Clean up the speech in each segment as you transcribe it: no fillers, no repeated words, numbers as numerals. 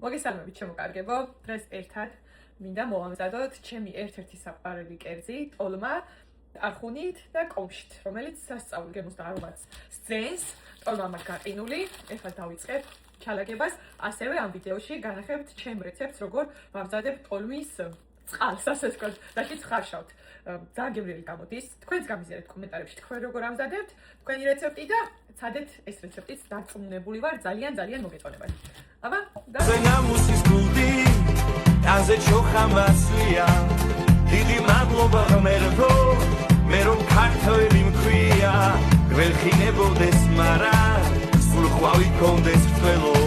მოგესალმებით ჩემო დღეს ერთად მინდა მოვამზადოთ ჩემი ერთ-ერთი საყვარელი კერძი ტოლმა არხუნით და კომშით, რომელიც სასწაულ გემოს და არომატს სძენს. ტოლმა მაგ გაყინული, ეხლა დავიწყებ ჩალაგებას, ასევე ამ ვიდეოში განახებთ ჩემ რეცეპტს, როგორ ვამზადებ ტოლმის წყალს, ასე ვთქვათ, რაშიც ხარშავთ. ძალიან გემრიელი გამოდის. თქვენც გამიზიარეთ კომენტარებში თქვენ როგორ ამზადებთ თქვენი რეცეპტი და ცადეთ ეს რეცეპტიც დარწმუნებული ვარ ძალიან მოგეწონებათ. აბა, ზენამუსის გულდი, აზე ჩოხამასია. დიდი მადლობა ღმერთო, მე რომ ქართველი მქვია, გველხინებოდეს მარა, სულ ხვავი კონდეს წველო,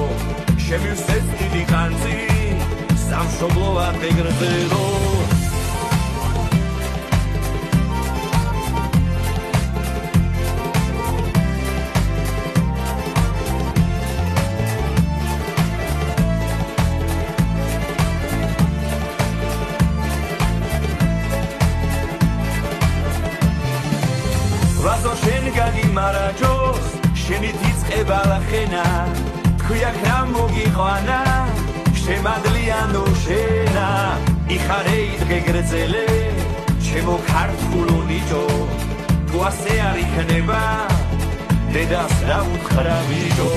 შემივსეს დიდი ხანძი, სამშობლოა ეგრზელო. შენ გაგიმარაჯოს, შენი დიწყება ლახენა, თქვია რა მოგიყვანა, შემადლიანო შენა, იხარე იდგე გრძელე, ჩემო ქართულო ნიჭო, თუ ასე არ იქნება, დედას რა უთხრა ვიჯო.